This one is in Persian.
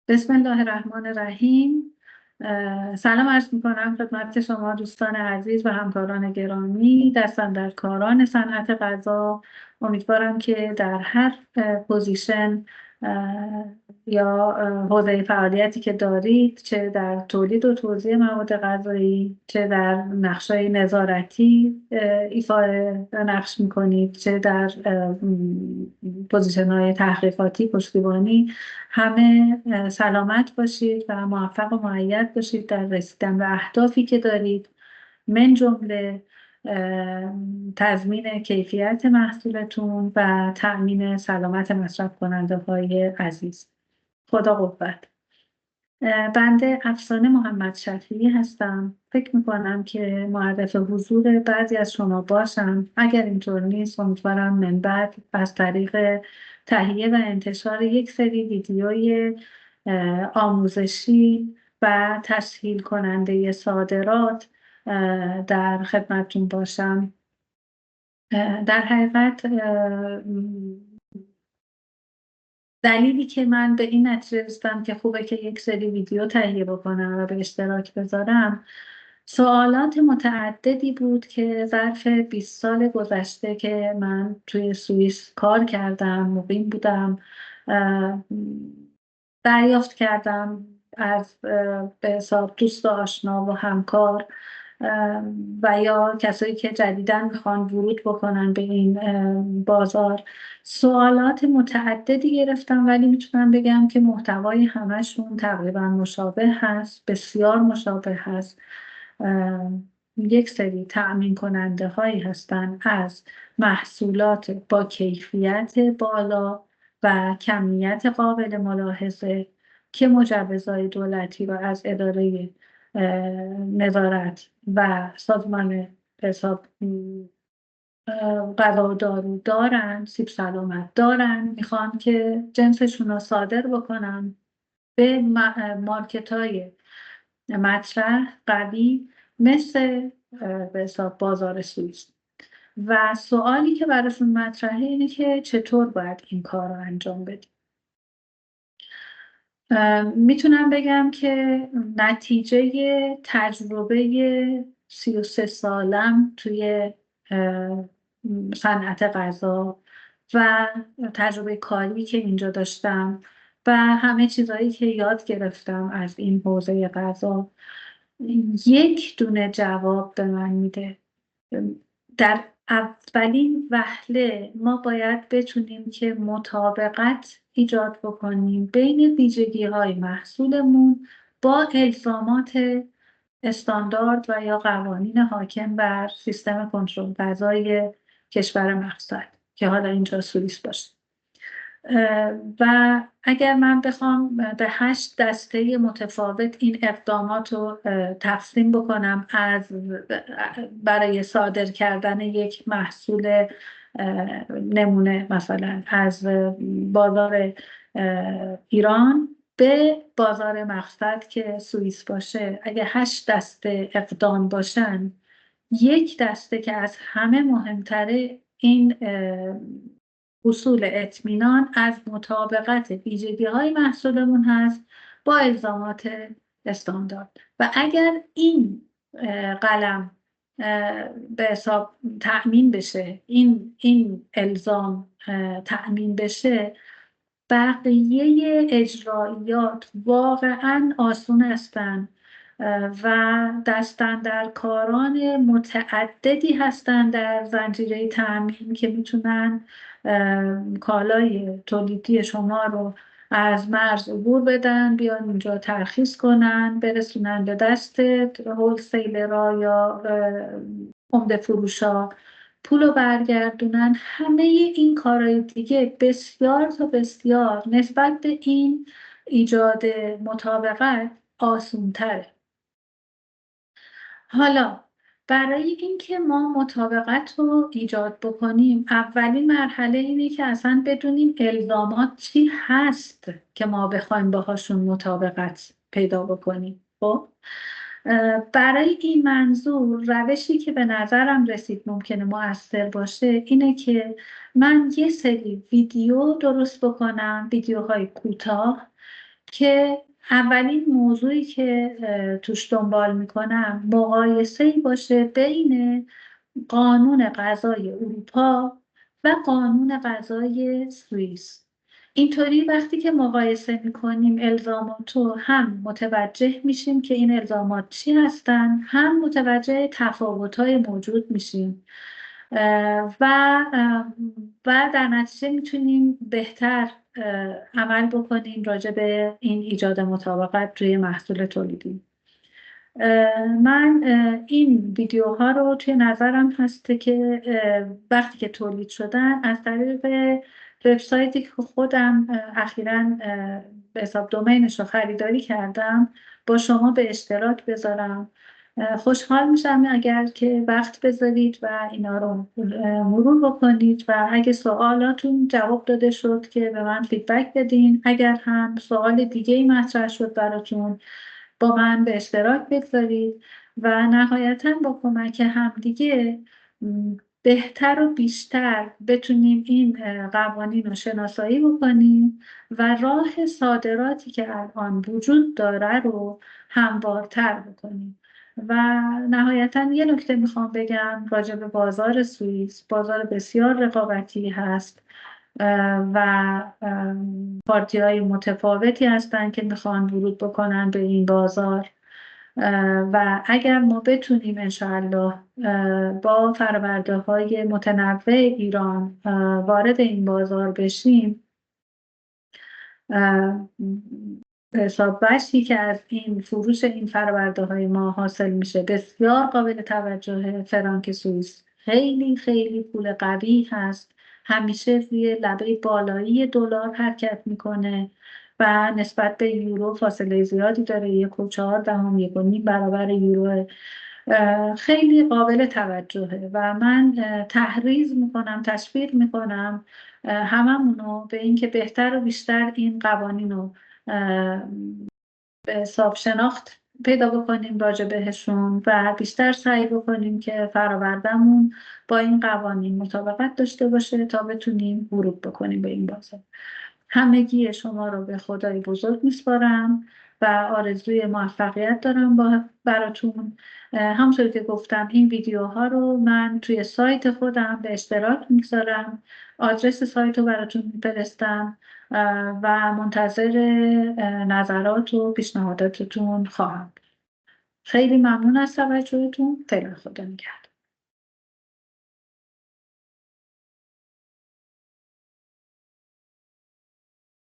بسم الله الرحمن الرحیم. سلام عرض میکنم خدمت شما دوستان عزیز و همکاران گرامی، دستاندرکاران صنعت غذا. امیدوارم که در هر پوزیشن یا حوزه فعالیتی که دارید، چه در تولید و توزیع مواد غذایی، چه در نقشای نظارتی ایفای نقش میکنید، چه در پوزیشن های تحقیقاتی پشتیبانی، همه سلامت باشید و موفق و مؤید باشید در رسیدن به اهدافی که دارید، من جمله تضمین کیفیت محصولتون و تأمین سلامت مصرف کننده های عزیز. خدا قوت. بنده افسانه محمد شفیعی هستم. فکر میکنم که معرف حضور بعضی از شما باشم. اگر اینطور نیست، امیدوارم من بعد از طریق تهیه و انتشار یک سری ویدیوی آموزشی و تسهیل کننده صادرات در خدمتتون باشم. در حقیقت دلیلی که من به این نتیجه رسیدم که خوبه که یک سری ویدیو تهیه بکنم و به اشتراک بذارم، سوالات متعددی بود که ظرف 20 سال گذشته که من توی سوئیس کار کردم، مقیم بودم، دریافت کردم از به حساب دوست و آشنا و همکار و یا کسایی که جدیداً میخوان ورود بکنن به این بازار. سوالات متعددی گرفتم، ولی میتونم بگم که محتوای همشون تقریبا مشابه هست، بسیار مشابه هست. یک سری تأمین کننده هایی هستن از محصولات با کیفیت بالا و کمیت قابل ملاحظه که مجوزهای دولتی رو از اداره نظارت و سازمان حساب غذا و دارو دارن، سیب سلامت دارن، میخوان که جنسشون رو صادر بکنن به مارکت های مطرح قوی مثل به حساب بازار سوئیس. و سوالی که براشون مطرحه اینه که چطور باید این کار رو انجام بدیم. میتونم بگم که نتیجه تجربه 33 سالم توی صنعت غذا و تجربه کاری که اینجا داشتم و همه چیزهایی که یاد گرفتم از این حوزه غذا یک دونه جواب به من میده. در اولین وهله ما باید بتونیم که مطابقت ایجاد بکنیم بین ویژگی های محصولمون با الزامات استاندارد و یا قوانین حاکم بر سیستم کنترل غذایی کشور مقصد که حالا اینجا سوئیس باشه. و اگر من بخوام به 8 دسته متفاوت این اقدامات رو تقسیم بکنم برای صادر کردن یک محصول نمونه مثلا از بازار ایران به بازار مقصد که سوئیس باشه، اگه 8 دسته اقدام باشن، یک دسته که از همه مهمتره این اصول اطمینان از مطابقت ویژگی‌های محصولمون هست با الزامات استاندارد. و اگر این قلم به حساب تأمین بشه، این الزام تأمین بشه، بقیه اجرایات واقعا آسون هستن و دستاندرکاران متعددی هستند در زنجیره تأمین که میتونن کالای تولیدی شما رو از مرز عبور بدن، بیان اینجا ترخیص کنن، برسونن به دست هولسیلرها یا عمده فروشا، پولو برگردونن. همه این کارهای دیگه بسیار تا بسیار نسبت به این ایجاد مطابقت آسونتره. حالا برای اینکه ما مطابقت رو ایجاد بکنیم، اولین مرحله اینه که اصلا بدونیم الزامات چی هست که ما بخوایم باهاشون مطابقت پیدا بکنیم. خب برای این منظور روشی که به نظرم رسید ممکنه مؤثر باشه اینه که من یه سری ویدیو درست بکنم، ویدیوهای کوتاه که اولین موضوعی که توش دنبال میکنم مقایسه‌ای باشه بین قانون قضای اروپا و قانون قضای سوئیس. اینطوری وقتی که مقایسه میکنیم الزامات رو هم متوجه میشیم که این الزامات چی هستن، هم متوجه تفاوت‌های موجود میشیم و در نتیجه میتونیم بهتر عمل بکنیم راجع به این ایجاد مطابقت روی محصول تولیدی. من این ویدیوها رو توی نظرم هسته که وقتی که تولید شدن از طریق وبسایتی که خودم اخیراً به حساب دومینش رو خریداری کردم با شما به اشتراک بذارم. خوشحال میشم اگر که وقت بذارید و اینا رو مرور بکنید و اگه سوالاتون جواب داده شد که به من فیدبک بدین، اگر هم سوال دیگه ای مطرح شد براتون با من به اشتراک بگذارید و نهایتا با کمک همدیگه بهتر و بیشتر بتونیم این قوانین رو شناسایی بکنیم و راه صادراتی که الان وجود داره رو هموارتر بکنیم. و نهایتا یه نکته میخوام بگم راجع به بازار سوئیس. بازار بسیار رقابتی هست و پارتی های متفاوتی هستن که میخوان ورود بکنن به این بازار و اگر ما بتونیم انشاءالله با فرآورده های متنوع ایران وارد این بازار بشیم، به حساب بخشی که از این فروش این فرآورده های ما حاصل میشه بسیار قابل توجه. فرانک سوئیس خیلی خیلی پول قوی هست، همیشه روی لبه بالایی دلار حرکت میکنه و نسبت به یورو فاصله زیادی داره، 1.4 1.5 برابر یورو. خیلی قابل توجهه و من تحریض میکنم، تشویق میکنم هممونو به اینکه بهتر و بیشتر این قوانین رو به حساب شناخت پیدا بکنیم راجع بهشون و بیشتر سعی بکنیم که فرآورده‌مون با این قوانین مطابقت داشته باشه تا بتونیم ورود بکنیم به این بازار. همگی شما رو به خدای بزرگ میسپارم و آرزوی موفقیت دارم براتون. همونطور که گفتم این ویدیوها رو من توی سایت خودم به اشتراک میگذارم، آدرس سایت رو براتون میفرستم و منتظر نظرات و پیشنهاداتتون خواهم. خیلی ممنون از توجهتون. خیلی خدا نگهدار.